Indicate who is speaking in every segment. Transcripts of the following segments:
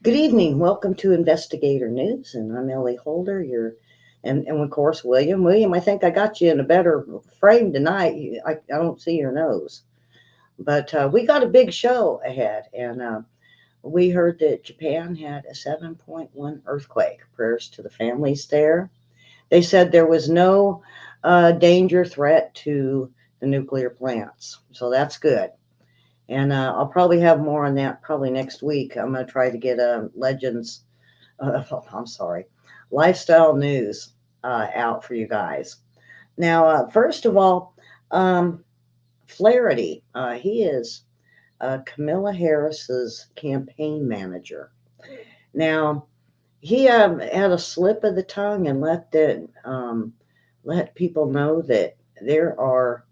Speaker 1: Good evening. Welcome to Investigator News, and I'm Ellie Holder. And of course William. William, I think I got you in a better frame tonight. I don't see your nose, but we got a big show ahead, and we heard that Japan had a 7.1 earthquake. Prayers to the families there. They said there was no danger threat to the nuclear plants, so that's good. And I'll probably have more on that probably next week. I'm going to try to get Legends, I'm sorry, lifestyle news out for you guys. Now, first of all, um, Flaherty, he is Camilla Harris's campaign manager. Now, he had a slip of the tongue and let people know that there are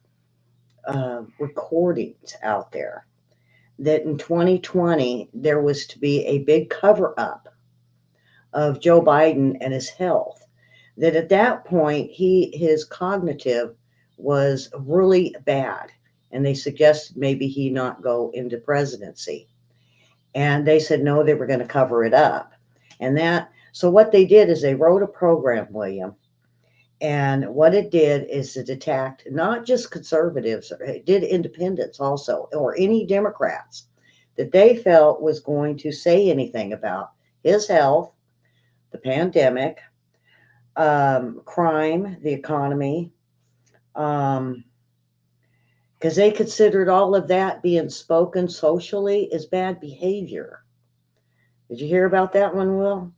Speaker 1: recordings out there that in 2020 there was to be a big cover up of Joe Biden and his health. That at that point his cognitive was really bad, and they suggested maybe he not go into presidency. And they said no, they were going to cover it up. And that so what they did is they wrote a program, William, and what it did is it attacked not just conservatives, it did independents also, or any Democrats that they felt was going to say anything about his health, the pandemic, crime, the economy, um, because they considered all of that being spoken socially as bad behavior. Did you hear about that one, Will?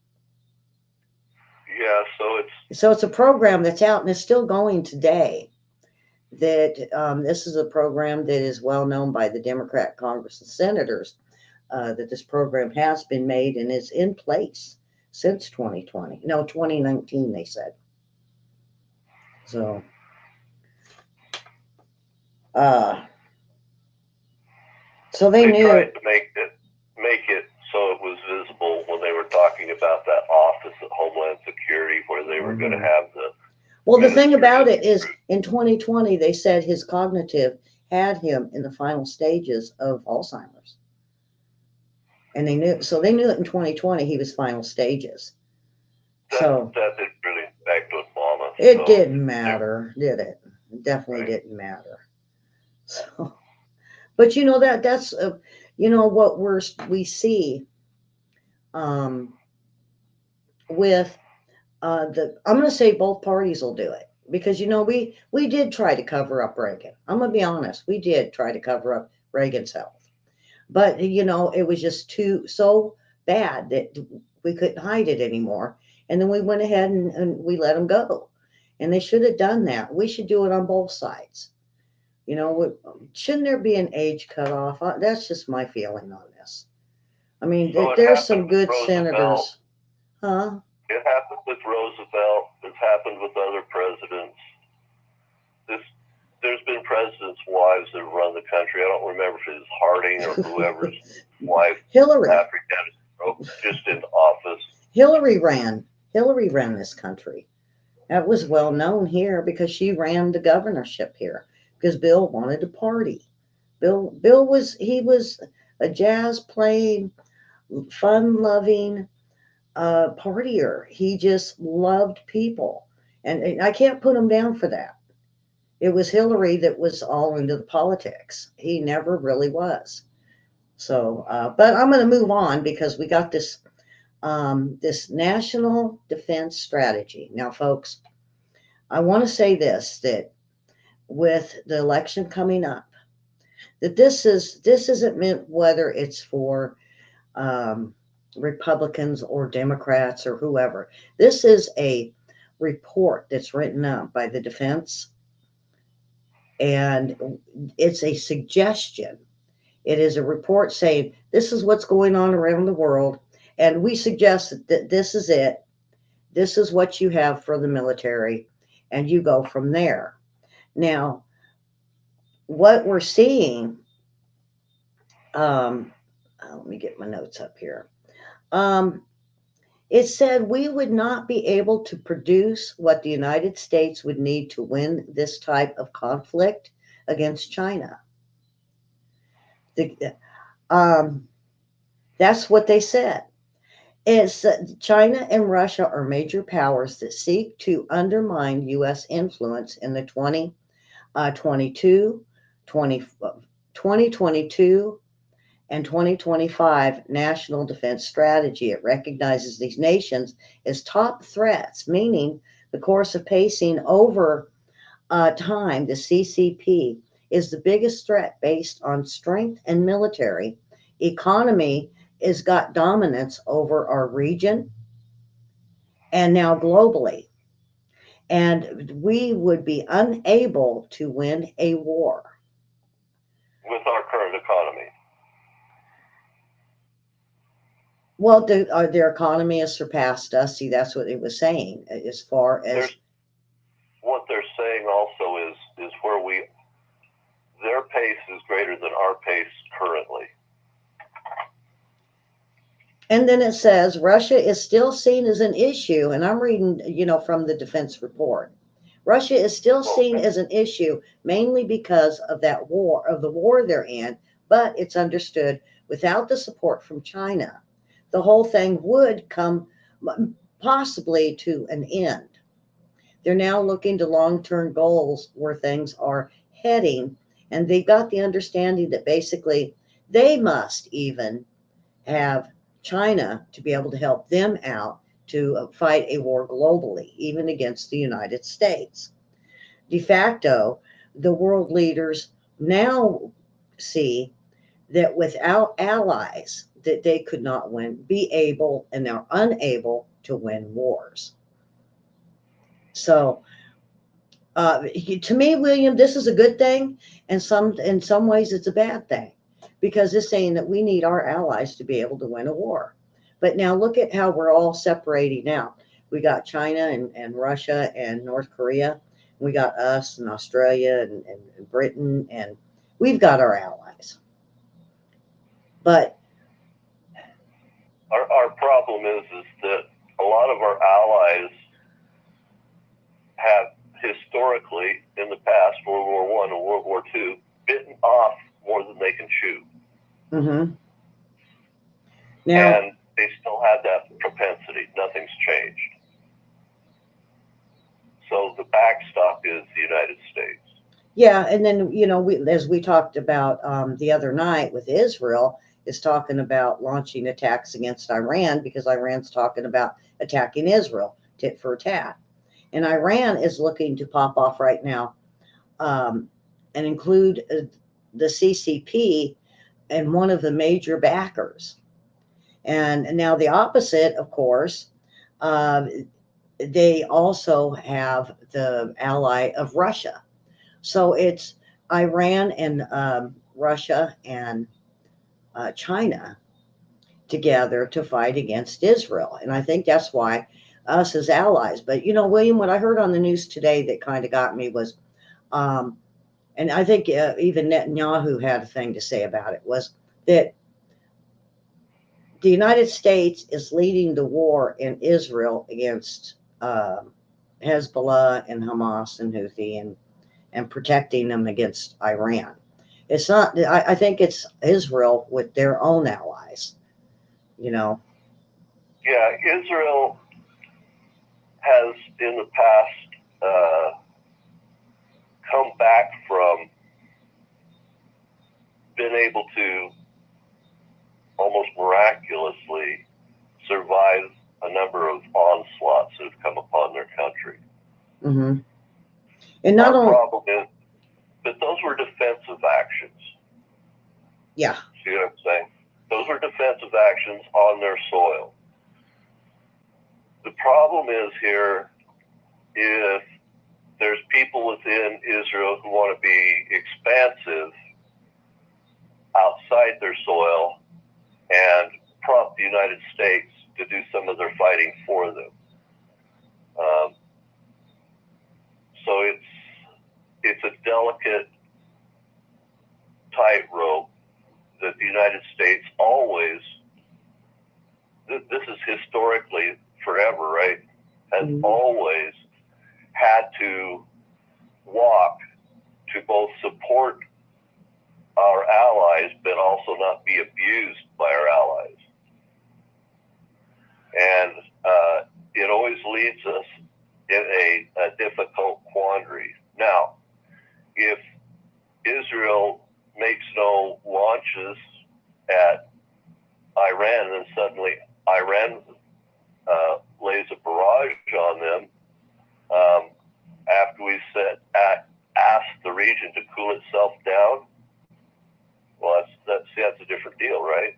Speaker 2: Yeah, so it's
Speaker 1: So it's a program that's out and is still going today. That this is a program that is well known by the Democrat Congress and senators. That this program has been made and is in place since 2020. No, 2019, they said. So, uh, so they
Speaker 2: they
Speaker 1: knew.
Speaker 2: tried to make it so it was visible when they were talking about that office at Homeland Security where they were going to
Speaker 1: Mhm.
Speaker 2: have the
Speaker 1: Well, the thing
Speaker 2: minister
Speaker 1: about
Speaker 2: just
Speaker 1: it is in 2020, they said his cognitive had him in the final stages of Alzheimer's. And they knew it in 2020 he was final stages.
Speaker 2: that
Speaker 1: So
Speaker 2: that didn't really affect Obama.
Speaker 1: it
Speaker 2: So
Speaker 1: didn't
Speaker 2: they,
Speaker 1: matter, did it? It definitely
Speaker 2: right.
Speaker 1: didn't matter. So, but that's what we see um, with the. I'm going to say both parties will do it because we did try to cover up Reagan. I'm going to be honest, we did try to cover up Reagan's health, but it was just too so bad that we couldn't hide it anymore. And then we went ahead and we let him go, and they should have done that. We should do it on both sides. Shouldn't there be an age cutoff? That's just my feeling on this. I mean,
Speaker 2: So it
Speaker 1: there's
Speaker 2: happened
Speaker 1: some
Speaker 2: with
Speaker 1: good
Speaker 2: Roosevelt.
Speaker 1: senators, huh?
Speaker 2: It happened with Roosevelt. It's happened with other presidents. This there's been presidents' wives that have run the country. I don't remember if it was Harding or whoever's wife
Speaker 1: Hillary.
Speaker 2: after he had a stroke just in office.
Speaker 1: Hillary ran. Hillary ran this country. That was well known here because she ran the governorship here because Bill wanted to party. Bill was a jazz playing, fun loving partier. He just loved people, and I can't put him down for that. It was Hillary that was all into the politics. He never really was. So, but I'm going to move on because we got this national defense strategy. Now, folks, I want to say this that with the election coming up, that this isn't meant whether it's for um, Republicans or Democrats or whoever. This is a report that's written up by the defense, and it's a suggestion. It is a report saying this is what's going on around the world, and we suggest that this is it. This is what you have for the military, and you go from there. Now, what we're seeing, let me get my notes up here. Um, it said we would not be able to produce what the United States would need to win this type of conflict against China. The, um, that's what they said. It's China and Russia are major powers that seek to undermine U.S. influence in the 22, 20, 2022 and 2025 National Defense Strategy. It recognizes these nations as top threats, meaning the course of pacing over time, the CCP is the biggest threat based on strength and military. Economy has got dominance over our region and now globally. And we would be unable to win a war.
Speaker 2: with our current economy.
Speaker 1: Well, their economy has surpassed us. See, that's what it was saying. As far as
Speaker 2: What they're saying also is where their pace is greater than our pace currently.
Speaker 1: and then it says Russia is still seen as an issue, and I'm reading, from the defense report. Russia is still seen
Speaker 2: Okay.
Speaker 1: as an issue mainly because of the war they're in, but it's understood without the support from China, the whole thing would come possibly to an end. They're now looking to long-term goals where things are heading, and they've got the understanding that basically they must even have China to be able to help them out to fight a war globally, even against the United States. De facto, the world leaders now see that without allies, that they could not be able, and they're unable to win wars. So, to me, William, this is a good thing, and in some ways, it's a bad thing because it's saying that we need our allies to be able to win a war. But now look at how we're all separating now. We got China and Russia and North Korea. We got us and Australia and Britain, and we've got our allies. But
Speaker 2: Our problem is that a lot of our allies have historically, in the past, World War I and World War II, bitten off more than they can chew.
Speaker 1: mm-hmm. Now,
Speaker 2: and they still have that propensity. Nothing's changed. So the backstop is the United States.
Speaker 1: yeah, and then as we talked about the other night with Israel, is talking about launching attacks against Iran because Iran's talking about attacking Israel, tit for tat, and Iran is looking to pop off right now and include the CCP and one of the major backers. And now the opposite, of course, uh, they also have the ally of Russia. So it's Iran and Russia and China together to fight against Israel. And I think that's why us as allies. But, William, what I heard on the news today that kind of got me was, and I think even Netanyahu had a thing to say about it, was that the United States is leading the war in Israel against Hezbollah and Hamas and Houthi and protecting them against Iran. It's not, I think it's Israel with their own allies,
Speaker 2: Yeah, Israel has in the past come back from being able to almost miraculously survive a number of onslaughts that have come upon their country.
Speaker 1: Mm-hmm. And not
Speaker 2: Our
Speaker 1: only,
Speaker 2: problem is that those were defensive actions.
Speaker 1: yeah,
Speaker 2: See what I'm saying? Those were defensive actions on their soil. The problem is here, if there's people within Israel who want to be expansive outside their soil and prompt the United States to do some of their fighting for them. So it's a delicate tightrope that the United States always, this is historically forever, right, has always had to walk to both support our allies, but also not be abused by our allies. and it always leaves us in a difficult quandary. Now, if Israel makes no launches at Iran, then suddenly Iran lays a barrage on them after we asked the region to cool itself down. Well, that's a different deal, right?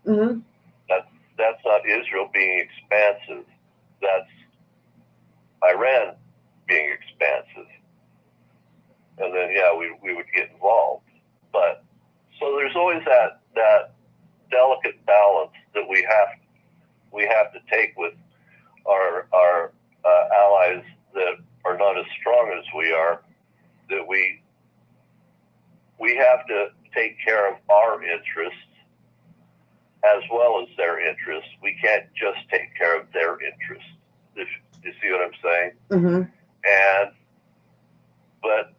Speaker 1: Mm-hmm.
Speaker 2: That's not Israel being expansive. That's Iran being expansive. And then, yeah, we would get involved. But so there's always that delicate balance that we have to take with our allies that are not as strong as we are. That we have to take care of our interests as well as their interests. We can't just take care of their interests. If you see what I'm saying?
Speaker 1: Mm-hmm.
Speaker 2: But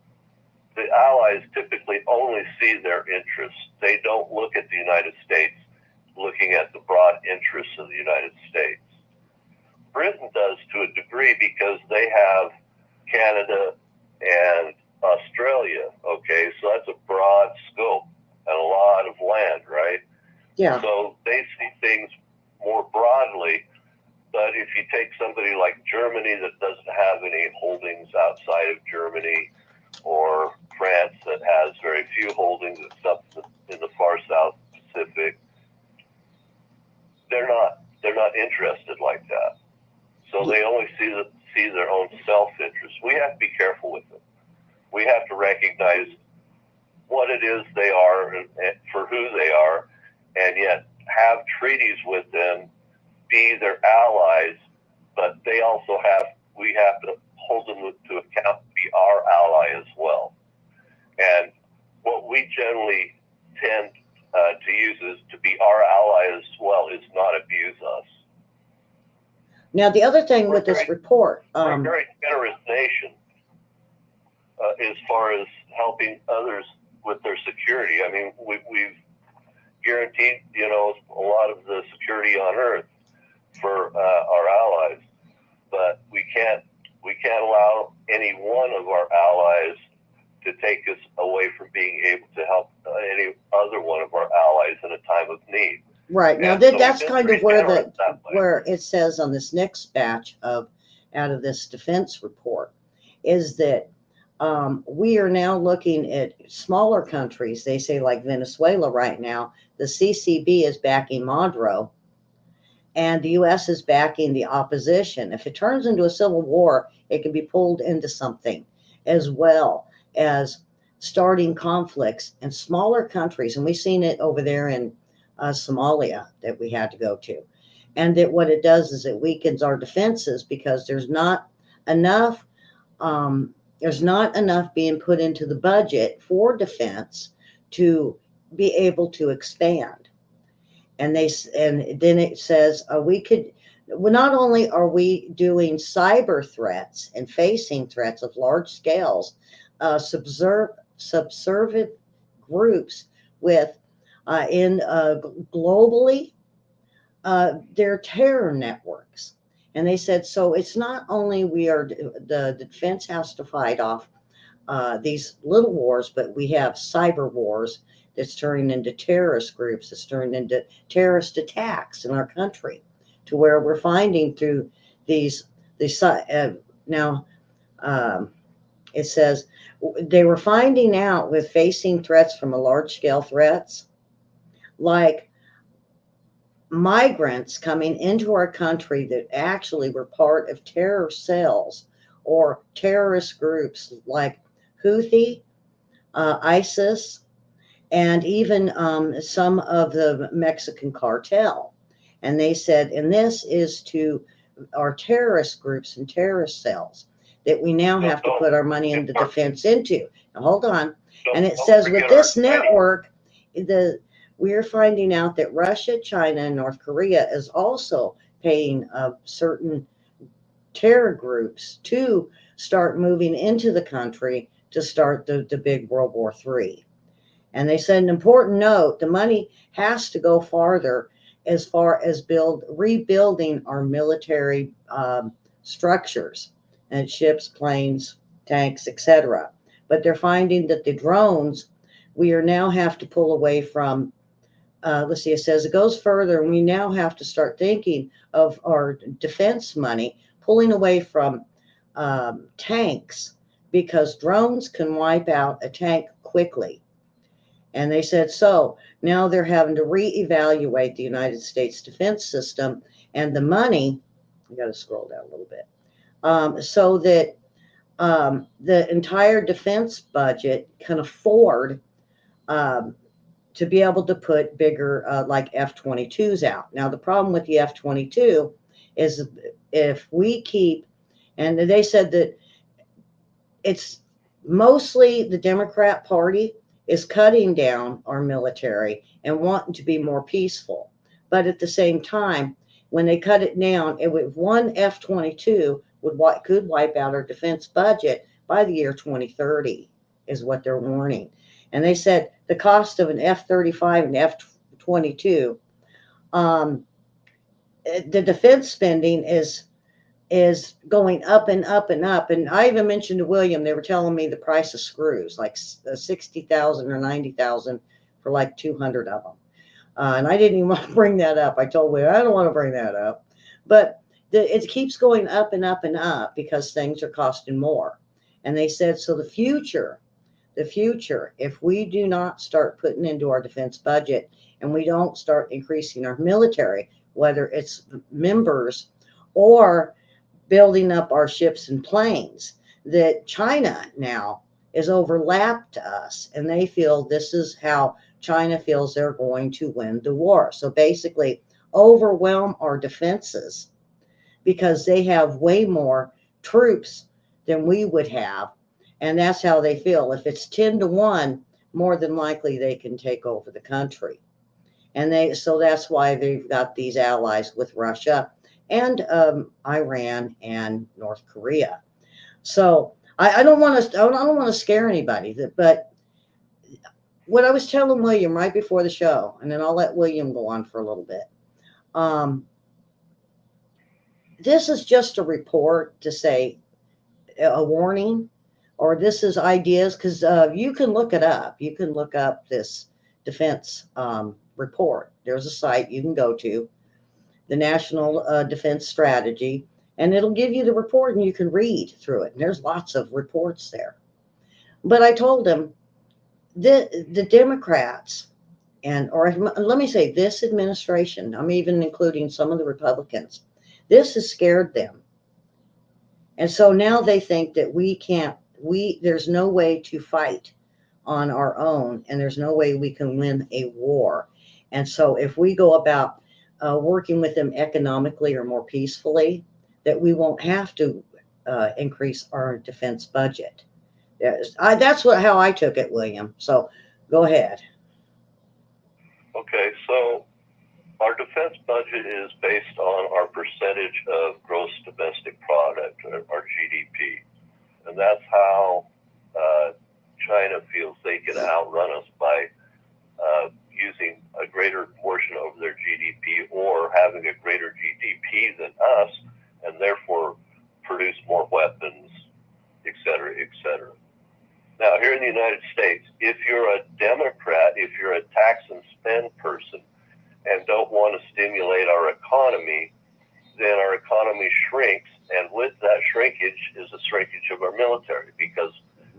Speaker 2: the allies typically only see their interests. They don't look at the United States looking at the broad interests of the United States. Britain does to a degree because they have Canada and Australia, okay? So that's a broad scope and a lot of land, right?
Speaker 1: Yeah.
Speaker 2: So they see things more broadly. But if you take somebody like Germany that doesn't have any holdings outside of Germany, or France that has very few holdings except in the far South Pacific, they're not interested like that. So they only see their own self-interest. We have to be careful with it. We have to recognize what it is they are and for who they are, and yet have treaties with them, be their allies, but we have to hold them to account, be our ally as well. And what we generally tend to use is to be our ally as well is not abuse us.
Speaker 1: Now, the other thing with this report,
Speaker 2: we're a very generous nation as far as helping others with their security. I mean, we've guaranteed, a lot of the security on Earth for our allies, but we can't allow any one of our allies to take us away from being able to help any other one of our allies in a time of need.
Speaker 1: Right. Now that's kind of where it says on this next batch out of this defense report is that we are now looking at smaller countries. They say like Venezuela right now, the CCB is backing Maduro and the U.S. is backing the opposition. If it turns into a civil war, it can be pulled into something as well as starting conflicts in smaller countries. And we've seen it over there in Somalia that we had to go to. And that what it does is it weakens our defenses because there's not enough being put into the budget for defense to be able to expand. And then it says not only are we doing cyber threats and facing threats of large scales, subservient groups with globally, they're terror networks. And they said, so it's not only the defense has to fight off these little wars, but we have cyber wars that's turning into terrorist groups, that's turning into terrorist attacks in our country, to where we're finding through these now it says they were finding out with facing threats from a large scale threats like migrants coming into our country that actually were part of terror cells or terrorist groups like Houthi, ISIS, and even some of the Mexican cartel. And they said, and this is to our terrorist groups and terrorist cells that we now have to put our money into defense into. Now, hold on. And it says with this network, we're finding out that Russia, China, and North Korea is also paying certain terror groups to start moving into the country to start the big World War III. And they said an important note, the money has to go farther as far as rebuilding our military structures and ships, planes, tanks, etc. But they're finding that the drones, we are now have to pull away from. Let's see, it says it goes further, and we now have to start thinking of our defense money, pulling away from tanks because drones can wipe out a tank quickly. And they said, so now they're having to reevaluate the United States defense system and the money. I got to scroll down a little bit. So that the entire defense budget can afford um, to be able to put bigger, like F-22s out. Now, the problem with the F-22 is if we keep, and they said that it's mostly the Democrat Party is cutting down our military and wanting to be more peaceful. But at the same time, when they cut it down, it would one F-22 could wipe out our defense budget by the year 2030, is what they're warning. And they said the cost of an F-35 and F-22, um, the defense spending is going up and up and up. And I even mentioned to William, they were telling me the price of screws, like 60,000 or 90,000 for like 200 of them. And I didn't even want to bring that up. I told William, I don't want to bring that up. But it keeps going up and up and up because things are costing more. And they said, so the future, if we do not start putting into our defense budget and we don't start increasing our military, whether it's members or building up our ships and planes, that China now is overlapped us, and they feel this is how China feels they're going to win the war. So basically, overwhelm our defenses because they have way more troops than we would have. And that's how they feel. If it's 10-1, more than likely they can take over the country. So that's why they've got these allies with Russia and Iran and North Korea. So I don't want to scare anybody, but what I was telling William right before the show, and then I'll let William go on for a little bit. This is just a report to say a warning, or this is ideas, because you can look it up. You can look up this defense report. There's a site you can go to, the National Defense Strategy, and it'll give you the report and you can read through it. And there's lots of reports there. But I told him the Democrats, or let me say this administration, I'm even including some of the Republicans, this has scared them. And so now they think that there's no way to fight on our own, and there's no way we can win a war. And so if we go about working with them economically or more peacefully, that we won't have to increase our defense budget. That's how I took it, William. So go ahead.
Speaker 2: Okay, so our defense budget is based on our percentage of gross domestic product, our GDP. And that's how China feels they can outrun us by using a greater portion of their GDP or having a greater GDP than us, and therefore produce more weapons, et cetera, et cetera. Now, here in the United States, if you're a Democrat, if you're a tax and spend person and don't want to stimulate our economy, then our economy shrinks, and with that shrinkage is a shrinkage of our military because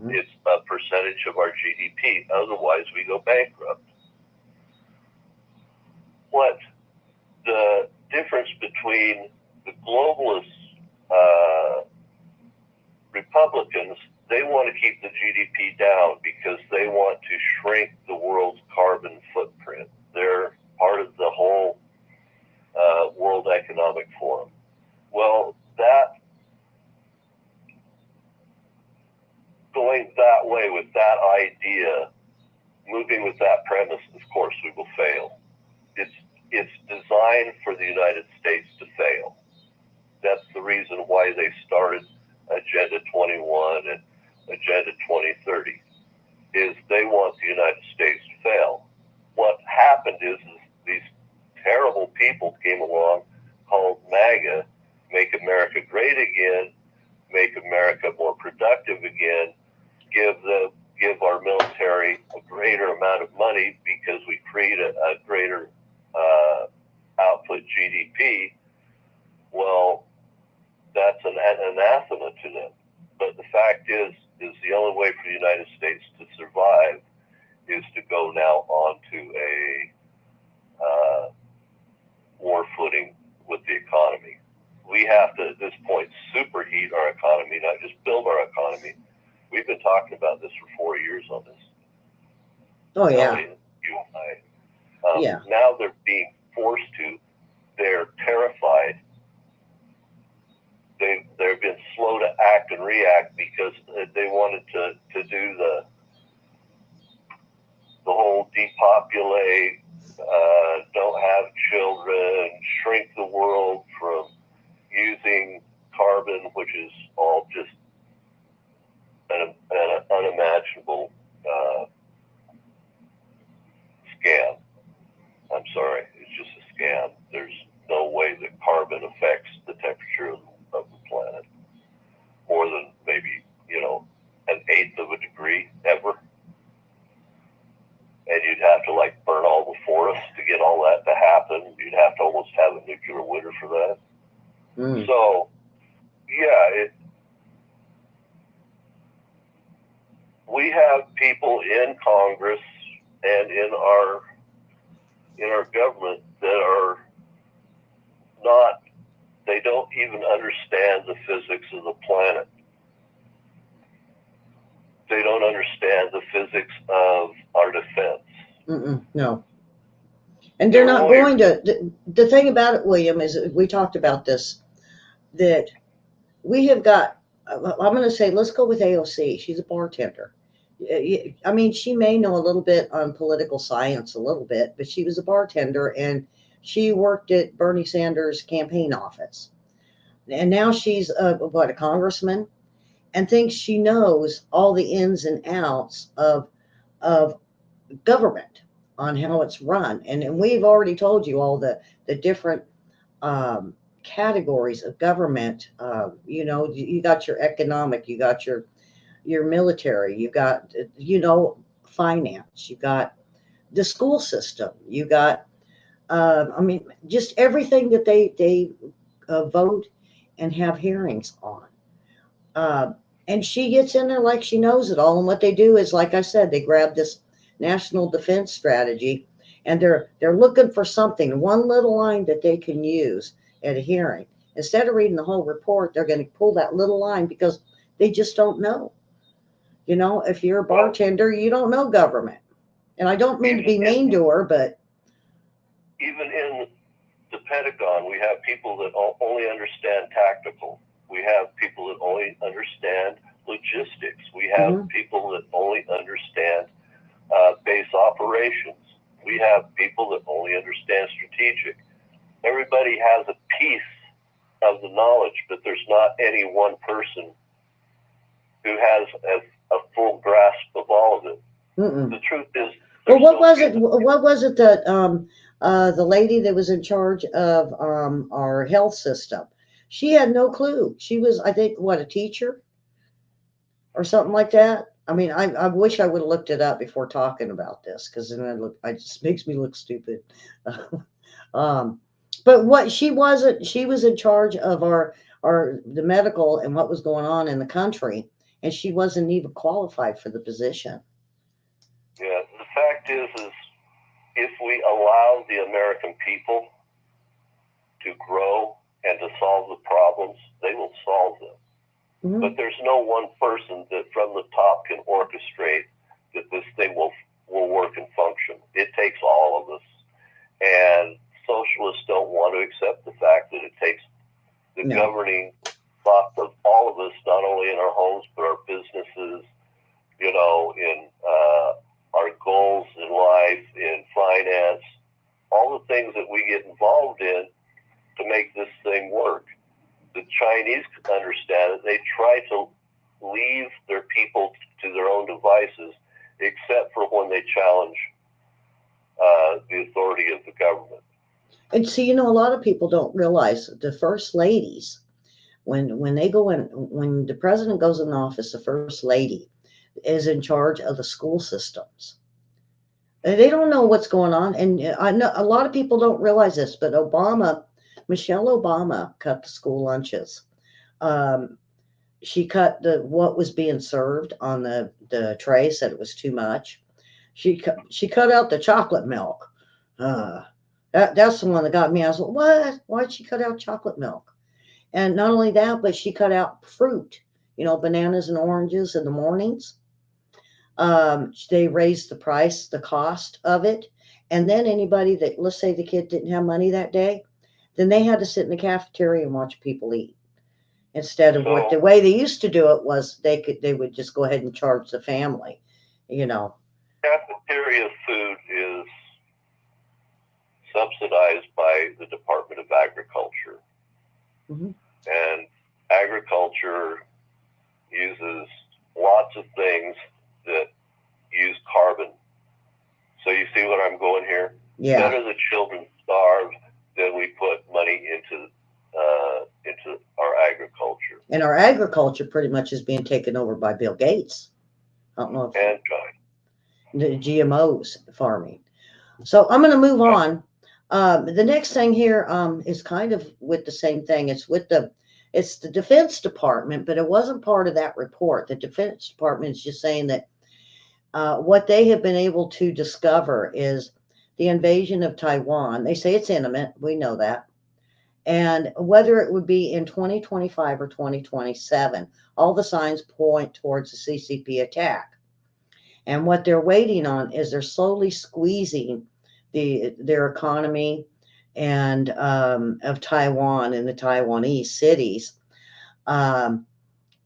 Speaker 2: it's a percentage of our GDP. Otherwise, we go bankrupt. What the difference between the globalist Republicans, they want to keep the GDP down because they want to shrink the world's carbon footprint. They're part of the whole World Economic Forum. Well, that going that way with that idea, moving with that premise, of course we will fail. It's designed for the United States to fail. That's the reason why they started Agenda 21 and Agenda 2030, is they want the United States to fail. What happened is these terrible people came along called MAGA, Make America Great Again, make America more productive again, give our military a greater amount of money because we create a greater output GDP. Well, that's an anathema to them. But the fact is the only way for the United States to survive is to go now onto a war footing with the economy. We have to, at this point, superheat our economy, not just build our economy. We've been talking about this for 4 years on this.
Speaker 1: Oh, yeah.
Speaker 2: You and I.
Speaker 1: Yeah.
Speaker 2: Now they're being forced to. They're terrified. They've been slow to act and react because they wanted to do the whole depopulate, don't have children, shrink the world from using carbon, which is all just an unimaginable scam. I'm sorry, it's just a scam. There's no way that carbon affects the temperature of the planet more than maybe, an eighth of a degree ever. And you'd have to burn all the forests to get all that to happen. You'd have to almost have a nuclear winter for that.
Speaker 1: Mm.
Speaker 2: So, yeah, we have people in Congress and in our government that are not. They don't even understand the physics of the planet. They don't understand the physics of our defense.
Speaker 1: No. And they're not going to. The thing about it, William, is we talked about this, that we have got, I'm going to say, let's go with AOC. She's a bartender. I mean, she may know a little bit on political science, a little bit, but she was a bartender and she worked at Bernie Sanders' campaign office. And now she's a congressman, and thinks she knows all the ins and outs of government, on how it's run. And we've already told you all the different categories of government. You got your economic, you got your military, you got, finance, you got the school system, you got, just everything that they vote and have hearings on. And she gets in there like she knows it all. And what they do is, like I said, they grab this national defense strategy, and they're looking for something, one little line that they can use at a hearing. Instead of reading the whole report, they're going to pull that little line because they just don't know. If you're a bartender, you don't know government. And I don't mean to be mean to her, but
Speaker 2: even in the Pentagon, we have people that only understand tactical. We have people that only understand logistics. We have people that only understand base operations. We have people that only understand strategic. Everybody has a piece of the knowledge, but there's not any one person who has a full grasp of all of it. The truth is,
Speaker 1: well, what was it that the lady that was in charge of our health system, she had no clue. She was, I think, a teacher or something like that. I mean, I wish I would have looked it up before talking about this, because then it just makes me look stupid. But what she wasn't, she was in charge of the medical and what was going on in the country, and she wasn't even qualified for the position.
Speaker 2: Yeah, the fact is if we allow the American people to grow and to solve the problems, they will solve them. But there's no one person that from the top can orchestrate that this thing will work and function. It takes all of us. And socialists don't want to accept the fact that it takes the governing thought of all of us, not only in our homes, but our businesses, in our goals in life, in finance, all the things that we get involved in to make this thing work. The Chinese understand it. They try to leave their people to their own devices, except for when they challenge the authority of the government.
Speaker 1: And see, a lot of people don't realize the first ladies, when they go in, when the president goes in office, the first lady is in charge of the school systems. They don't know what's going on, and I know a lot of people don't realize this, but Michelle Obama cut the school lunches. Um, she cut the what was being served on the tray, said it was too much. She cut out the chocolate milk. Uh, that's the one that got me. I was like, what? Why'd she cut out chocolate milk? And not only that, but she cut out fruit. Bananas and oranges in the mornings. They raised the price, the cost of it. And then anybody that, let's say the kid didn't have money that day, then they had to sit in the cafeteria and watch people eat. Instead of what the
Speaker 2: So
Speaker 1: way they used to do it was they would just go ahead and charge the family, you know.
Speaker 2: cafeteria food is subsidized by the Department of Agriculture,
Speaker 1: Hmm.
Speaker 2: and agriculture uses lots of things that use carbon. So you see what I'm going here?
Speaker 1: Yeah.
Speaker 2: Better the children starve than we put money into our agriculture
Speaker 1: And our agriculture pretty much is being taken over by Bill Gates. I don't know if
Speaker 2: and China.
Speaker 1: the GMOs farming. So I'm going to move on. The next thing here is kind of with the same thing. It's the Defense Department, but it wasn't part of that report. The Defense Department is just saying that what they have been able to discover is the invasion of Taiwan. They say it's imminent. We know that. And whether it would be in 2025 or 2027, all the signs point towards the CCP attack. And what they're waiting on is they're slowly squeezing their economy and of Taiwan and the Taiwanese cities, um,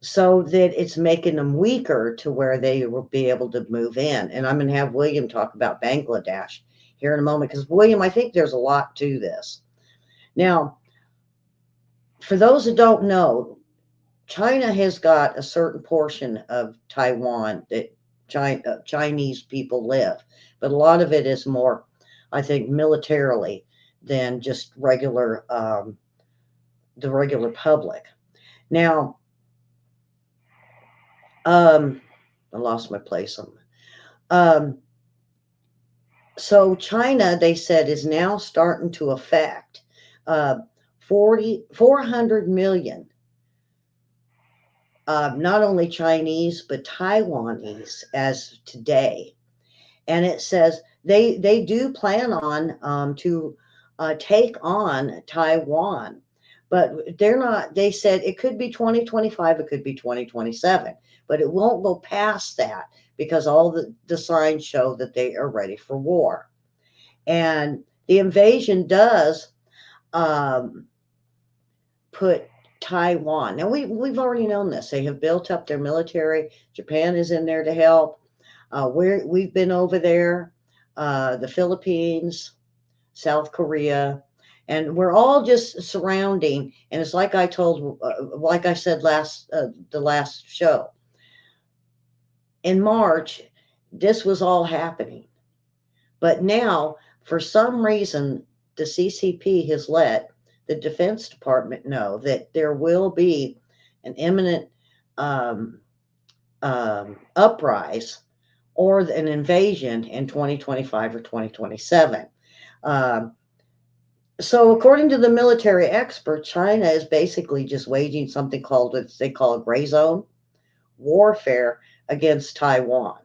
Speaker 1: so that it's making them weaker to where they will be able to move in. And I'm going to have William talk about Bangladesh here in a moment because, William, I think there's a lot to this. Now, for those that don't know, China has got a certain portion of Taiwan that Chinese people live, but a lot of it is more, I think, militarily than just the regular public. Now, um, I lost my place on. Um, so China, they said, is now starting to affect uh, 400 million, not only Chinese but Taiwanese as today. And it says they do plan on to take on Taiwan, but they're not. They said it could be 2025, it could be 2027, but it won't go past that because all the signs show that they are ready for war. And the invasion does um, put Taiwan. Now we've already known this. They have built up their military. Japan is in there to help. We've been over there, the Philippines, South Korea, and we're all just surrounding. And it's like I said the last show in March, this was all happening. But now, for some reason, the CCP has let the Defense Department know that there will be an imminent um, uprise or an invasion in 2025 or 2027. Um, so, according to the military expert, China is basically just waging something called, what they call, gray zone warfare against Taiwan.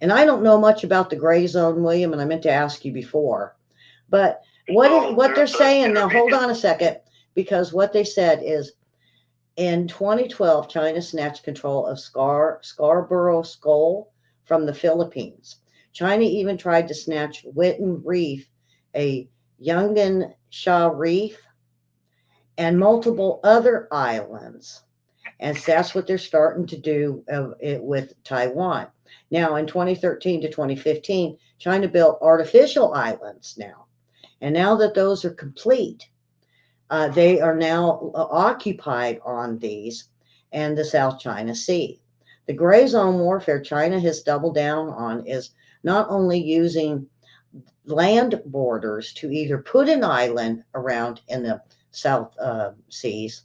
Speaker 1: And I don't know much about the gray zone, William, and I meant to ask you before. But
Speaker 2: So
Speaker 1: what they're
Speaker 2: there's an
Speaker 1: saying now, hold
Speaker 2: intermediate.
Speaker 1: on a second, because what they said is in 2012, China snatched control of Scarborough Shoal from the Philippines. China even tried to snatch Witten Reef, a Yungan Sha Reef, and multiple other islands. And that's what they're starting to do with Taiwan. Now, in 2013 to 2015, China built artificial islands now. And now that those are complete, they are now occupied on these and the South China Sea. The gray zone warfare China has doubled down on is not only using land borders to either put an island around in the South Seas,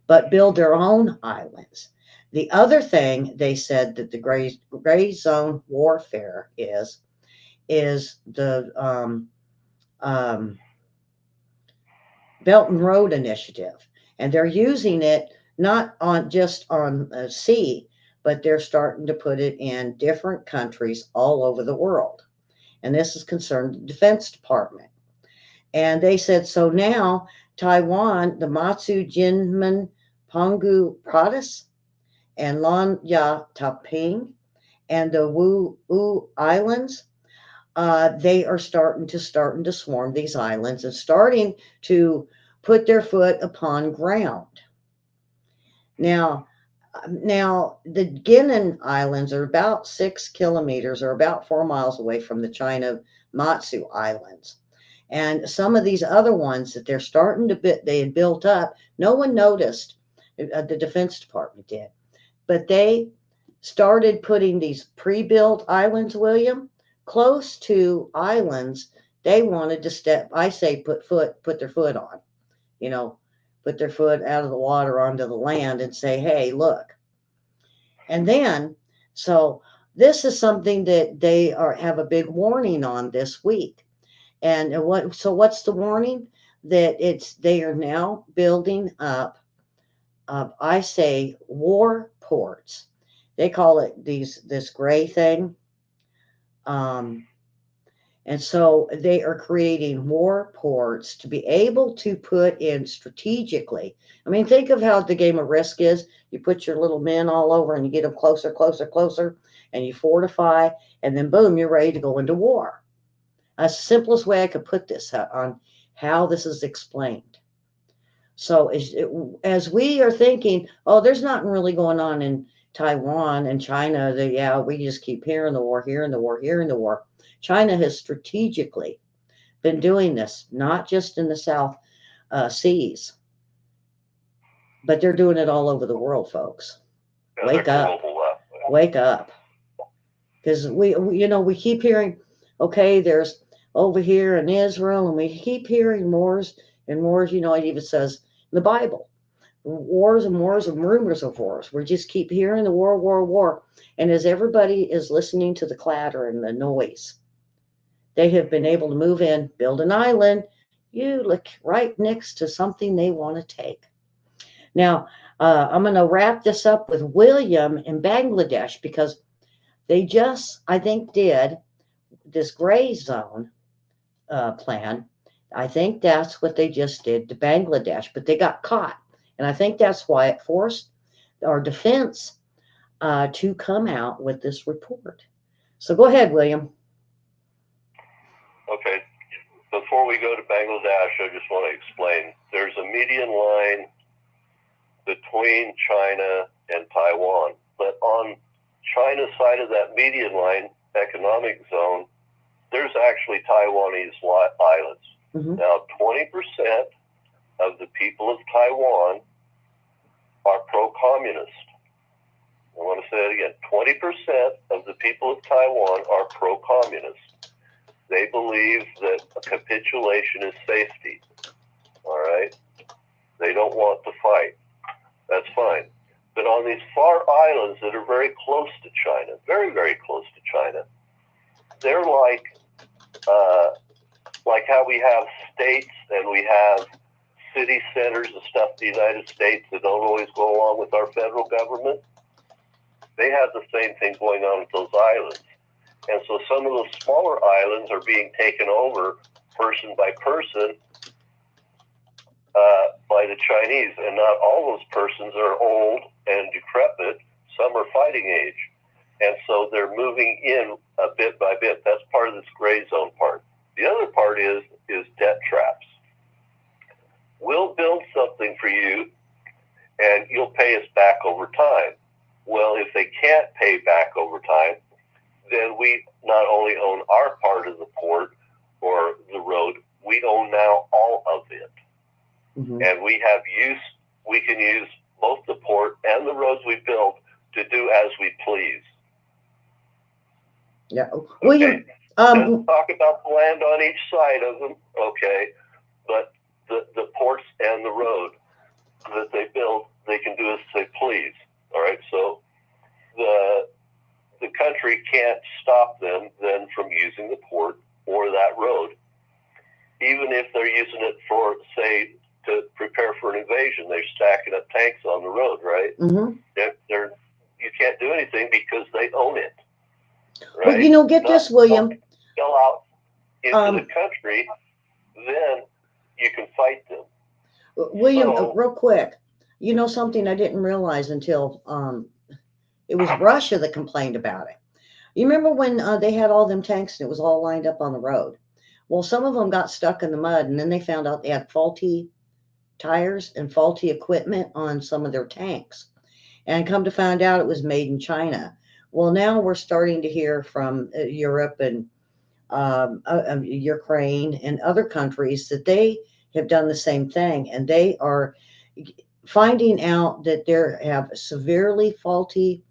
Speaker 1: but build their own islands. The other thing they said that the gray zone warfare is the um, Belt and Road Initiative, and they're using it not on just on sea, but they're starting to put it in different countries all over the world. And this is concerned the Defense Department. And they said so now Taiwan, the Matsu Jinmen Pongu Pradesh and Lan Ya Taping and the Wu U Islands, they are starting to swarm these islands and starting to put their foot upon ground. Now, now the Guinan Islands are about 6 kilometers or about 4 miles away from the China Matsu Islands. And some of these other ones that they're starting to they had built up, no one noticed. The Defense Department did, but they started putting these pre-built islands, William, close to islands they wanted to step. I say put their foot on, you know, put their foot out of the water onto the land and say, hey, look. And then, so this is something that they are have a big warning on this week. And what's the warning? That it's they are now building up, I say, war ports. They call it this gray thing. Um, and so they are creating war ports to be able to put in strategically. I mean, think of how the game of Risk is. You put your little men all over and you get them closer, closer, closer, and you fortify, and then boom, you're ready to go into war. That's the simplest way I could put this on how this is explained. So as we are thinking, oh, there's nothing really going on in Taiwan and China. Yeah, we just keep hearing the war, hearing the war, hearing the war. China has strategically been doing this, not just in the South Seas, but they're doing it all over the world, folks.
Speaker 2: Yeah,
Speaker 1: Wake up, wake up, because we keep hearing, okay, there's over here in Israel, and we keep hearing wars and wars. It even says in the Bible, wars and wars and rumors of wars. We just keep hearing the war, war, war. And as everybody is listening to the clatter and the noise, they have been able to move in, build an island. You look right next to something they want to take. Now, I'm going to wrap this up with William in Bangladesh because they just, I think, did this gray zone plan. I think that's what they just did to Bangladesh, but they got caught. And I think that's why it forced our defense to come out with this report. So go ahead, William.
Speaker 2: Okay. Before we go to Bangladesh, I just want to explain. There's a median line between China and Taiwan, but on China's side of that median line, economic zone, there's actually Taiwanese islands. Mm-hmm. Now, 20% of the people of Taiwan are pro-communist. I want to say it again. 20% of the people of Taiwan are pro-communist. They believe that a capitulation is safety. All right? They don't want to fight. That's fine. But on these far islands that are very close to China, very, very close to China, they're like how we have states and we have city centers and stuff in the United States that don't always go along with our federal government. They have the same thing going on with those islands. And so some of those smaller islands are being taken over person by person by the Chinese. And not all those persons are old and decrepit. Some are fighting age. And so they're moving in bit by bit. That's part of this gray zone part. The other part is debt traps. We'll build something for you, and you'll pay us back over time. Well, if they can't pay back over time, then we not only own our part of the port or the road, we own now all of it. Mm-hmm. And we can use both the port and the roads we build to do as we please.
Speaker 1: Yeah. William,
Speaker 2: Doesn't
Speaker 1: Um,
Speaker 2: talk about the land on each side of them, okay, but the ports and the road that they build, they can do as they please. All right, so the country can't stop them then from using the port or that road, even if they're using it for, say, to prepare for an invasion. They're stacking up tanks on the road, right?
Speaker 1: mhm.
Speaker 2: You can't do anything because they own it,
Speaker 1: But
Speaker 2: right?
Speaker 1: get
Speaker 2: Not
Speaker 1: this, William.
Speaker 2: sell out into the
Speaker 1: Um,
Speaker 2: country, then you can fight them.
Speaker 1: William,
Speaker 2: So,
Speaker 1: real quick. Something I didn't realize until it was Russia that complained about it. You remember when they had all them tanks and it was all lined up on the road? Well, some of them got stuck in the mud, and then they found out they had faulty tires and faulty equipment on some of their tanks. And come to find out, it was made in China. Well, now we're starting to hear from Europe and Ukraine and other countries that they have done the same thing, and they are finding out that they have severely faulty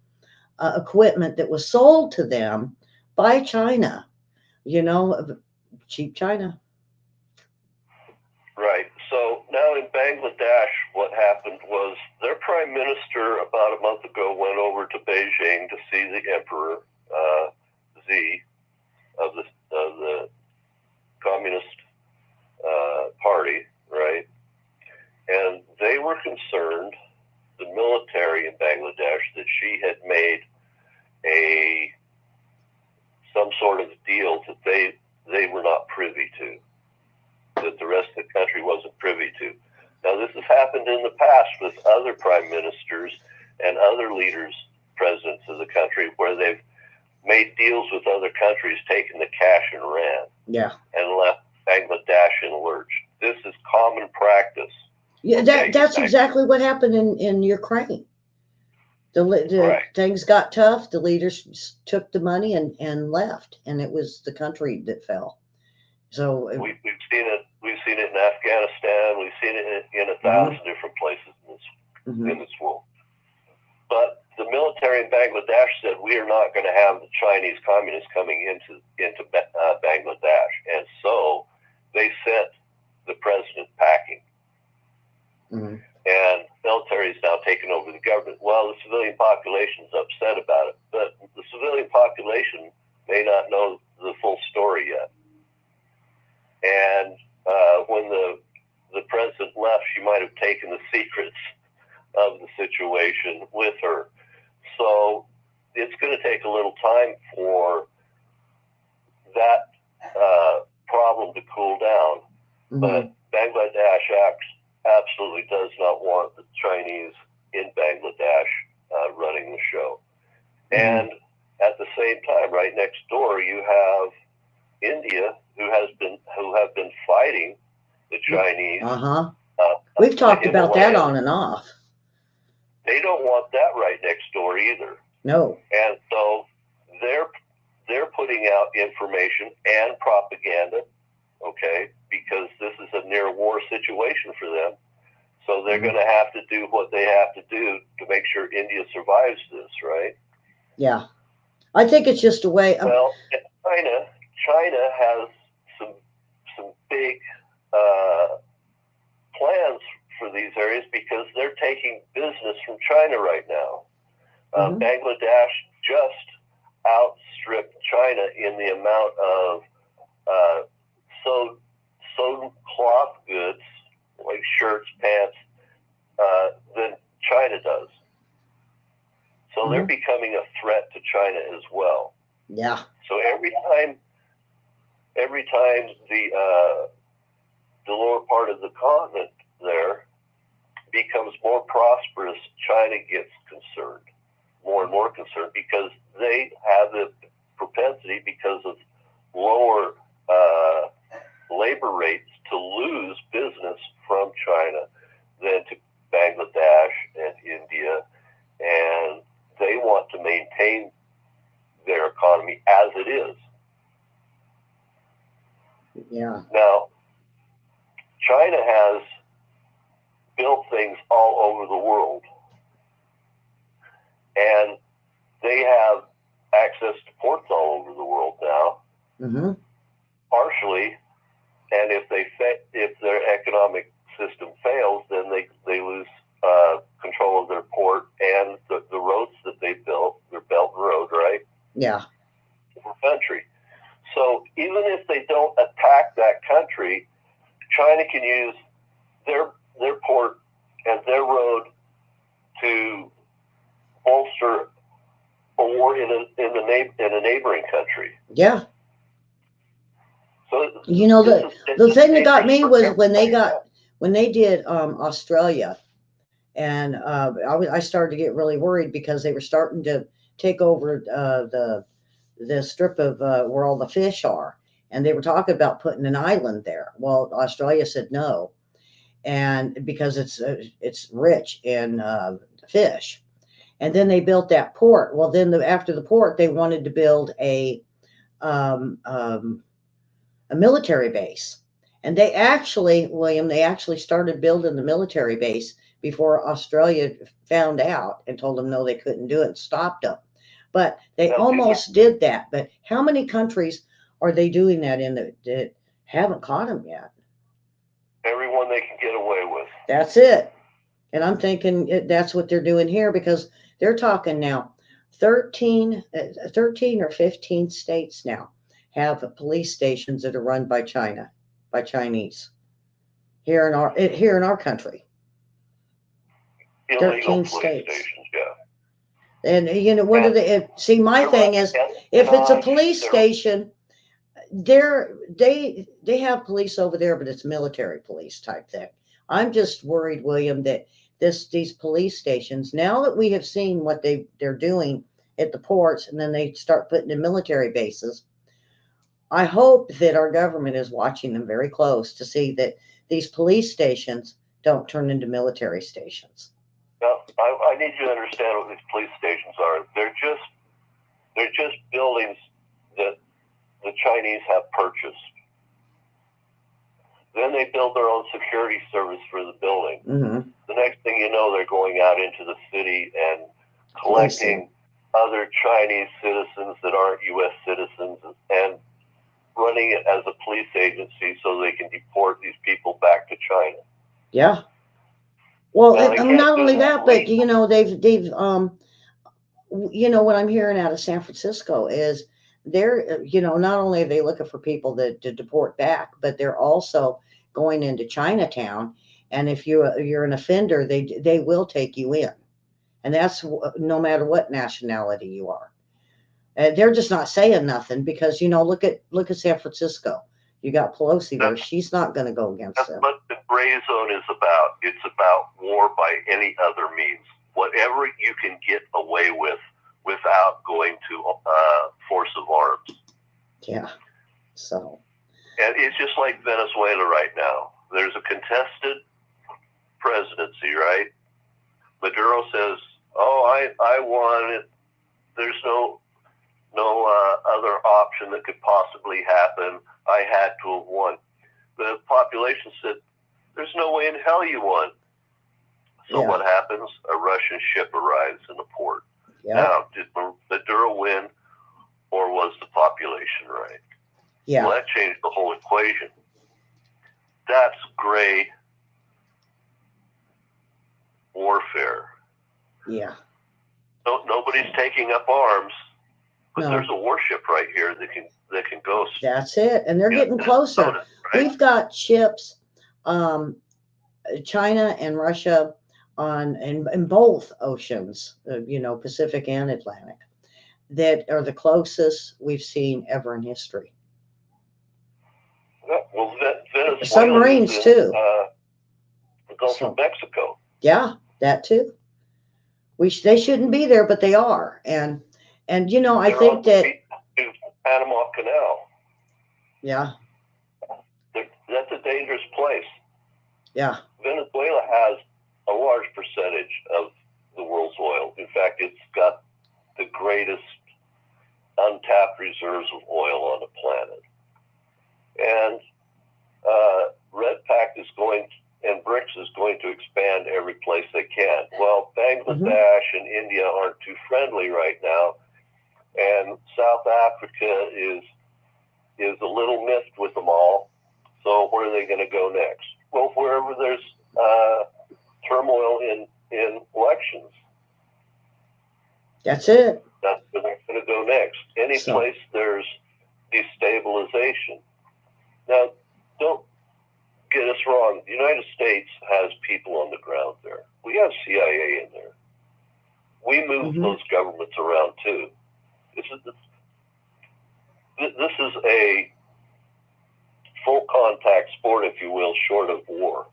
Speaker 1: equipment that was sold to them by China. You know, cheap China.
Speaker 2: right. So now in Bangladesh, what happened was their prime minister about a month ago went over to Beijing to see the emperor, Z, of the Communist Party, right? And they were concerned, the military in Bangladesh, that she had made some sort of deal that they were not privy to, that the rest of the country wasn't privy to. Now, this has happened in the past with other prime ministers and other leaders, presidents of the country, where they've made deals with other countries, taken the cash and ran,
Speaker 1: Yeah.
Speaker 2: and left Bangladesh in a lurch. This is common practice.
Speaker 1: Yeah,
Speaker 2: Okay,
Speaker 1: that's exactly what happened in Ukraine. The
Speaker 2: right.
Speaker 1: things got tough. The leaders took the money and left, and it was the country that fell. So
Speaker 2: We've seen it. We've seen it in Afghanistan. We've seen it in 1,000 different places in this world. But the military in Bangladesh said, we are not going to have the Chinese communists coming into Bangladesh, and so they sent the president packing.
Speaker 1: Mm-hmm.
Speaker 2: And military is now taking over the government. Well, the civilian population is upset about it, but the civilian population may not know the full story yet. And when the president left, she might have taken the secrets of the situation with her. So it's going to take a little time for that problem to cool down. Mm-hmm. But Bangladesh absolutely does not want the Chinese in Bangladesh running the show. Mm-hmm. And at the same time, right next door, you have India, who have been fighting the Chinese.
Speaker 1: We've talked about that on and off.
Speaker 2: They don't want that right next door either.
Speaker 1: No.
Speaker 2: And so they're putting out information and propaganda, okay, because this is a near war situation for them. So they're going to have to do what they have to do to make sure India survives this, right?
Speaker 1: Yeah. I think it's just a way.
Speaker 2: Well, China has some big plans for these areas because they're taking business from China right now. Bangladesh just outstripped China in the amount of sewn cloth goods, like shirts, pants, than China does. So they're becoming a threat to China as well.
Speaker 1: Yeah.
Speaker 2: So every time the lower part of the continent there becomes more prosperous, China gets concerned, more and more concerned, because they have the propensity, because of lower labor rates, to lose business from China than to Bangladesh and India, and they want to maintain their economy as it is.
Speaker 1: Yeah.
Speaker 2: Now, China has built things all over the world, and they have access to ports all over the world now,
Speaker 1: Mm-hmm.
Speaker 2: partially, and if their economic system fails, then they lose control of their port and the roads that they built, their Belt and Road, right?
Speaker 1: Yeah.
Speaker 2: For country. So even if they don't attack that country, China can use their port and their road to bolster a war in a neighboring country.
Speaker 1: Yeah.
Speaker 2: So
Speaker 1: The thing that got me was
Speaker 2: everybody.
Speaker 1: when they did Australia, and I started to get really worried because they were starting to take over the strip of where all the fish are, and they were talking about putting an island there. Well, Australia said no, and because it's rich in fish. And then they built that port. Well, then after the port, they wanted to build um, um, a military base. And they actually, William, they actually started building the military base before Australia found out and told them no, they couldn't do it and stopped them. But they
Speaker 2: Now,
Speaker 1: almost did that. But how many countries are they doing that in that haven't caught them yet?
Speaker 2: everyone they can get away with.
Speaker 1: That's it. And I'm thinking that's what they're doing here because they're talking now 13 or 15 states now have police stations that are run by China, by Chinese here in our country.
Speaker 2: Illegal
Speaker 1: 13
Speaker 2: police
Speaker 1: states.
Speaker 2: stations, yeah.
Speaker 1: And what are
Speaker 2: And
Speaker 1: they? See, my
Speaker 2: they're
Speaker 1: thing
Speaker 2: running
Speaker 1: is, if it's a
Speaker 2: espionage.
Speaker 1: police station, they have police over there, but it's military police type thing. I'm just worried, William, that these police stations, now that we have seen what they're doing at the ports, and then they start putting in military bases. I hope that our government is watching them very close to see that these police stations don't turn into military stations.
Speaker 2: Now, I need you to understand what these police stations are. They're just buildings that the Chinese have purchased. Then they build their own security service for the building.
Speaker 1: Mm-hmm.
Speaker 2: The next thing you know, they're going out into the city and
Speaker 1: Policing.
Speaker 2: collecting other Chinese citizens that aren't U.S. citizens and running it as a police agency so they can deport these people back to China.
Speaker 1: Yeah. Well,
Speaker 2: Now, they can't
Speaker 1: not
Speaker 2: do
Speaker 1: only
Speaker 2: that
Speaker 1: that, but
Speaker 2: legally.
Speaker 1: what I'm hearing out of San Francisco is they're, not only are they looking for people to deport back, but they're also going into Chinatown. And if you're an offender, they will take you in, and that's no matter what nationality you are. They're just not saying nothing because look at San Francisco. You got Pelosi there;
Speaker 2: That's,
Speaker 1: she's not going to go against
Speaker 2: that's
Speaker 1: them.
Speaker 2: what the gray zone is about. It's about war by any other means. Whatever you can get away with without going to force of arms.
Speaker 1: Yeah. So.
Speaker 2: And it's just like Venezuela right now. There's a contested presidency, right? Maduro says, "Oh, I won it. There's no other option that could possibly happen. I had to have won." The population said, "There's no way in hell you won." So
Speaker 1: Yeah.
Speaker 2: what happens? A Russian ship arrives in the port.
Speaker 1: Yeah.
Speaker 2: Now, did Maduro win, or was the population right?
Speaker 1: Yeah.
Speaker 2: Well, that changed the whole equation. That's gray warfare.
Speaker 1: Yeah.
Speaker 2: No, nobody's taking up arms, but
Speaker 1: No.
Speaker 2: there's a warship right here that can go.
Speaker 1: That's it, and they're getting closer.
Speaker 2: Notice, right?
Speaker 1: We've got ships, China and Russia in both oceans, Pacific and Atlantic, that are the closest we've seen ever in history.
Speaker 2: Well, Venezuela
Speaker 1: Submarines
Speaker 2: is
Speaker 1: too.
Speaker 2: the Gulf of Mexico.
Speaker 1: Yeah, that too. They shouldn't be there, but they are, and I think that
Speaker 2: Panama Canal.
Speaker 1: Yeah.
Speaker 2: That's a dangerous place.
Speaker 1: Yeah.
Speaker 2: Venezuela has a large percentage of the world's oil. In fact, it's got the greatest untapped reserves of oil on the planet. And Red Pact and BRICS is going to expand every place they can. Well, Bangladesh and India aren't too friendly right now, and South Africa is is a little miffed with them all. So where are they going to go next? Well, wherever there's turmoil in elections,
Speaker 1: That's it.
Speaker 2: that's where they're going to go next. Any
Speaker 1: So-
Speaker 2: place there's destabilization. Now, don't get us wrong. The United States has people on the ground there. We have CIA in there. We move those governments around too. This is a full contact sport, if you will, short of war.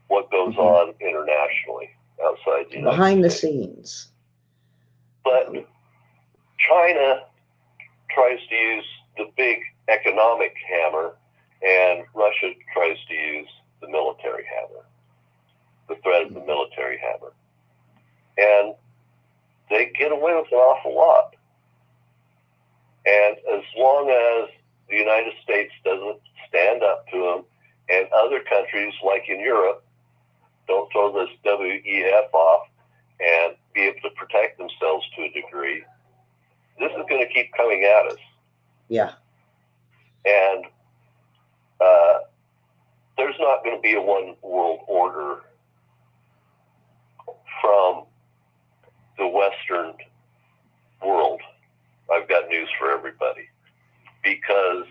Speaker 2: What goes on internationally outside the United
Speaker 1: behind the
Speaker 2: States.
Speaker 1: scenes.
Speaker 2: But China tries to use the big economic hammer, and Russia tries to use the military hammer, the threat of the military hammer. And they get away with an awful lot. And as long as the United States doesn't stand up to them, and other countries like in Europe don't throw this WEF off and be able to protect themselves to a degree, this is going to keep coming at us.
Speaker 1: Yeah.
Speaker 2: And there's not going to be a one world order from the Western world. I've got news for everybody, because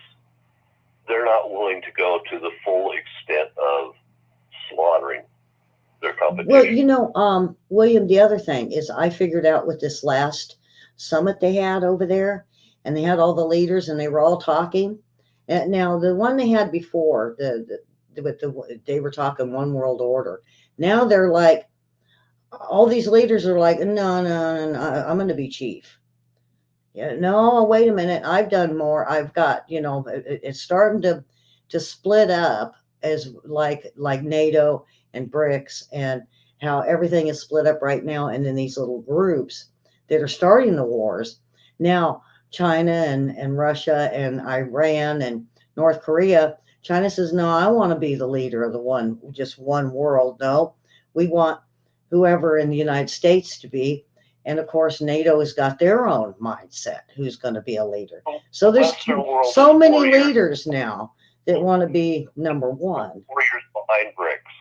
Speaker 2: they're not willing to go to the full extent of slaughtering their competition.
Speaker 1: Well, William, the other thing is I figured out with this last summit they had over there, and they had all the leaders and they were all talking. And now the one they had before, they were talking one world order. Now they're like, all these leaders are like, no, I'm going to be chief. Yeah, no, wait a minute. I've done more. I've got, it's starting to split up as like NATO and BRICS, and how everything is split up right now. And then these little groups that are starting the wars. Now, China and Russia and Iran and North Korea, China says, no, I want to be the leader of just one world. No, we want whoever in the United States to be. And of course, NATO has got their own mindset who's going to be a leader. So there's so many leaders now that want to be number one.
Speaker 2: 4 years behind BRICS,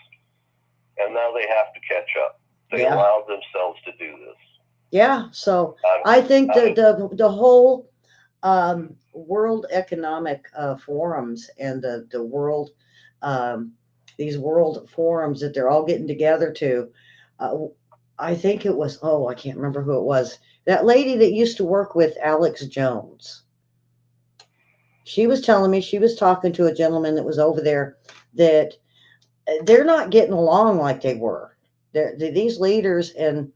Speaker 2: and now they have to catch up. They allowed themselves to do this.
Speaker 1: Yeah, so I think the whole world economic forums and the world these world forums that they're all getting together to. I think it was, I can't remember who it was. That lady that used to work with Alex Jones. She was telling me she was talking to a gentleman that was over there that they're not getting along like they were. These leaders and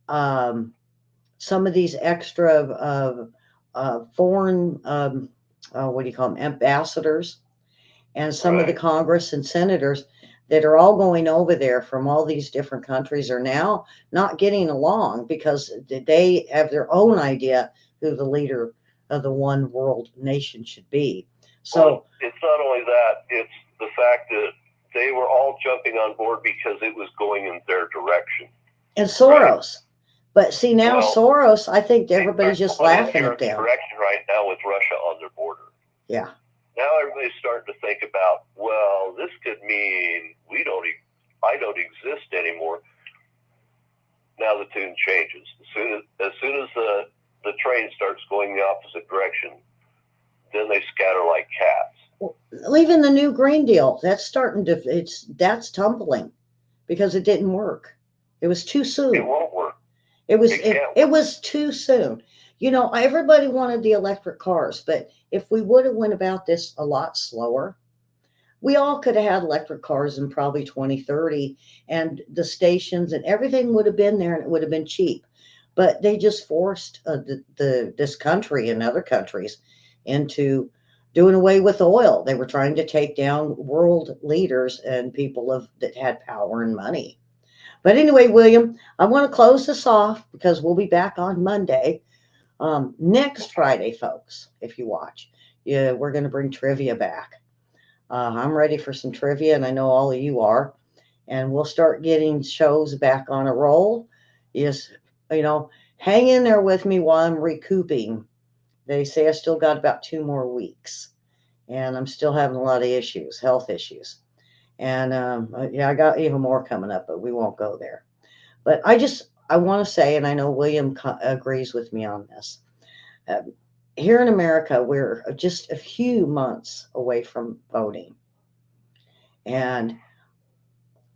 Speaker 1: some of these extra foreign, what do you call them, ambassadors, and some of the Congress and senators that are all going over there from all these different countries are now not getting along because they have their own idea who the leader of the one world nation should be. So
Speaker 2: it's not only that, it's the fact that they were all jumping on board because it was going in their direction.
Speaker 1: And Soros. But see, now Soros, I think everybody's just laughing at them.
Speaker 2: Direction right now with Russia on their border.
Speaker 1: Yeah.
Speaker 2: Now everybody's starting to think about, well, this could mean I don't exist anymore. Now the tune changes. As soon as the train starts going the opposite direction, then they scatter like cats.
Speaker 1: Well, even the new Green Deal, that's that's tumbling because it didn't work. It was too soon.
Speaker 2: It won't work.
Speaker 1: It was too soon. Everybody wanted the electric cars, but if we would have went about this a lot slower, we all could have had electric cars in probably 2030, and the stations and everything would have been there, and it would have been cheap. But they just forced this country and other countries into doing away with oil. They were trying to take down world leaders and people that had power and money. But anyway, William, I want to close this off because we'll be back on Monday. Next Friday, folks, if you watch, we're going to bring trivia back. I'm ready for some trivia, and I know all of you are. And we'll start getting shows back on a roll. Yes, hang in there with me while I'm recouping They say I still got about 2 more weeks, and I'm still having a lot of issues, health issues. And yeah, I got even more coming up, but we won't go there. But I want to say, and I know William agrees with me on this. Uh, Here in America, we're just a few months away from voting. And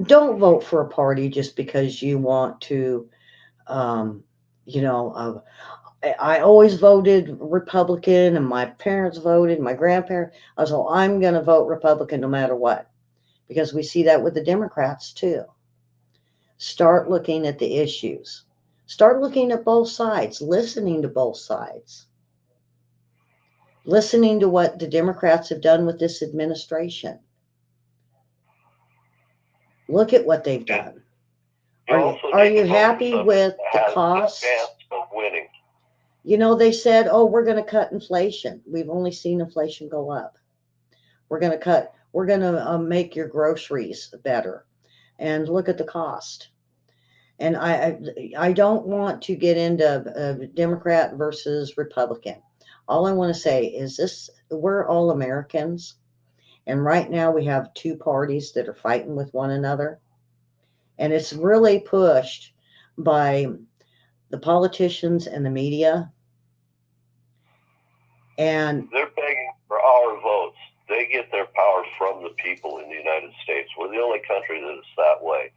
Speaker 1: don't vote for a party just because you want to, um, you know, I always voted Republican, and my parents voted, my grandparents. I was like, I'm going to vote Republican no matter what, because we see that with the Democrats too. Start looking at the issues. Start looking at both sides, listening to both sides, listening to what the Democrats have done with this administration. Look at what they've
Speaker 2: And
Speaker 1: done.
Speaker 2: you also
Speaker 1: Are
Speaker 2: need to
Speaker 1: you
Speaker 2: vote for
Speaker 1: happy
Speaker 2: somebody
Speaker 1: with
Speaker 2: that
Speaker 1: the
Speaker 2: has a
Speaker 1: costs?
Speaker 2: chance of winning.
Speaker 1: They said, oh, we're going to cut inflation. We've only seen inflation go up. We're going to make your groceries better. And look at the cost. And I don't want to get into Democrat versus Republican. All I want to say is we're all Americans. And right now we have two parties that are fighting with one another. And it's really pushed by the politicians and the media. And
Speaker 2: They're begging for our votes. They get their power from the people in the United States. We're the only country that is that way.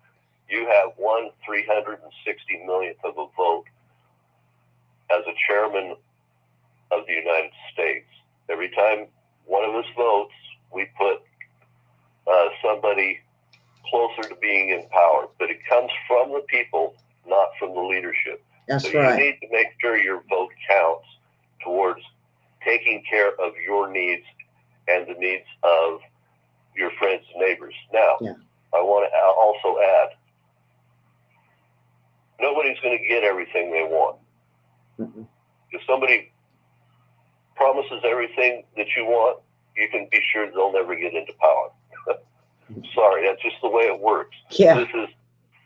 Speaker 2: You have 1/360 millionth of a vote as a chairman of the United States. Every time one of us votes, we put somebody closer to being in power. But it comes from the people, not from the leadership.
Speaker 1: that's
Speaker 2: So
Speaker 1: right.
Speaker 2: you need to make sure your vote counts towards taking care of your needs and the needs of your friends and neighbors. Now,
Speaker 1: Yeah.
Speaker 2: I want to also add, nobody's going to get everything they want.
Speaker 1: Mm-mm.
Speaker 2: If somebody promises everything that you want, you can be sure they'll never get into power. Sorry, that's just the way it works.
Speaker 1: Yeah.
Speaker 2: This is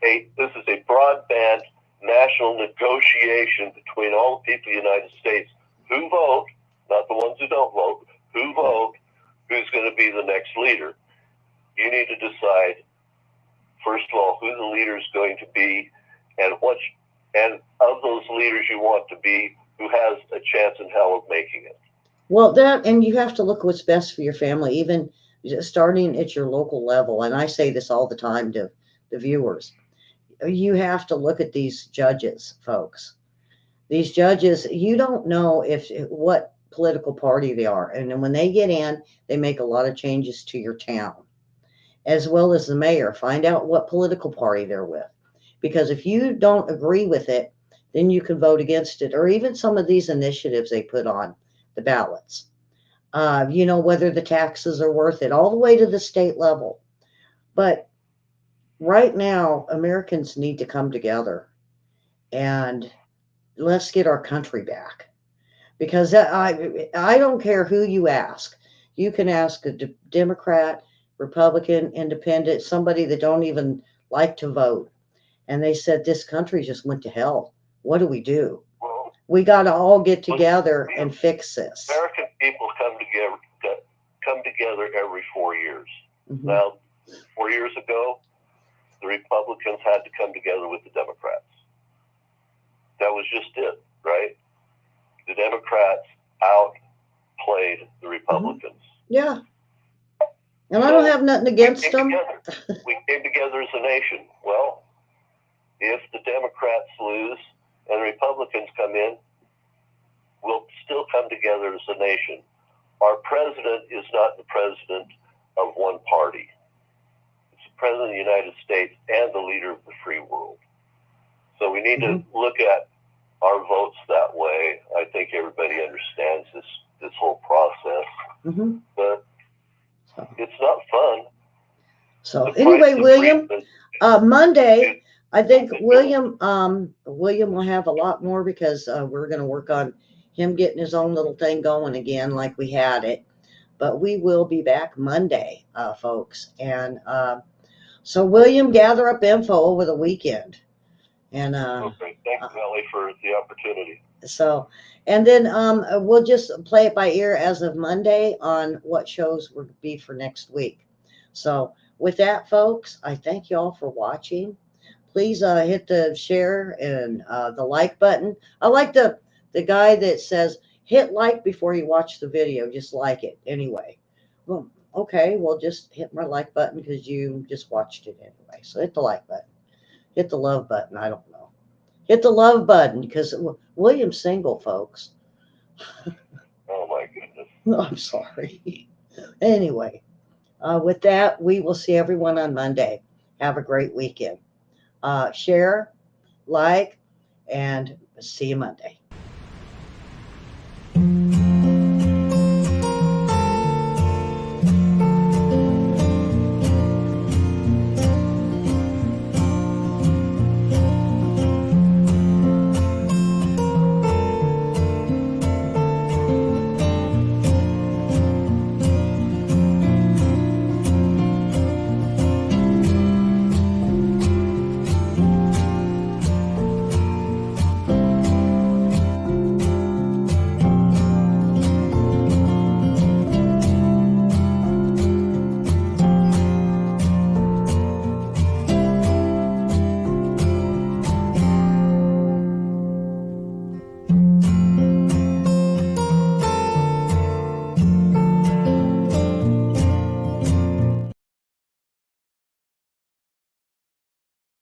Speaker 2: a broadband national negotiation between all the people of the United States who vote, not the ones who don't vote, who vote, who's going to be the next leader. You need to decide, first of all, who the leader is going to be, and of those leaders you want to be, who has a chance in hell of making it.
Speaker 1: Well, and you have to look what's best for your family, even starting at your local level. And I say this all the time to the viewers. You have to look at these judges, folks. These judges, you don't know what political party they are. And then when they get in, they make a lot of changes to your town, as well as the mayor. Find out what political party they're with. Because if you don't agree with it, then you can vote against it, or even some of these initiatives they put on the ballots. Whether the taxes are worth it, all the way to the state level. But right now, Americans need to come together and let's get our country back. Because I don't care who you ask. You can ask a Democrat, Republican, Independent, somebody that don't even like to vote, and they said this country just went to hell. What do we do?
Speaker 2: Well,
Speaker 1: We got to all get together and fix this.
Speaker 2: American people come together every 4 years.
Speaker 1: Mm-hmm.
Speaker 2: Now, 4 years ago, the Republicans had to come together with the Democrats. That was just it, right? The Democrats outplayed the Republicans.
Speaker 1: Mm-hmm. Yeah. And I don't have nothing against them.
Speaker 2: We came together as a nation. Well, if the Democrats lose and the Republicans come in, we'll still come together as a nation. Our president is not the president of one party. It's the president of the United States and the leader of the free world. So we need to look at our votes that way. I think everybody understands this whole process.
Speaker 1: Mm-hmm.
Speaker 2: But it's not fun.
Speaker 1: So anyway, William, Monday, I think William will have a lot more, because we're going to work on him getting his own little thing going again like we had it. But we will be back Monday, folks. And so William, gather up info over the weekend. And
Speaker 2: okay, thanks, Melly, for the opportunity.
Speaker 1: So, and then we'll just play it by ear as of Monday on what shows would be for next week. So, with that, folks, I thank you all for watching. Please hit the share and the like button. I like the guy that says hit like before you watch the video. Just like it anyway. Well, okay, well just hit my like button because you just watched it anyway. So hit the like button. Hit the love button. I don't know. Hit the love button because William's single, folks.
Speaker 2: Oh my goodness.
Speaker 1: I'm sorry. Anyway, with that, we will see everyone on Monday. Have a great weekend. Share, like, and see you Monday.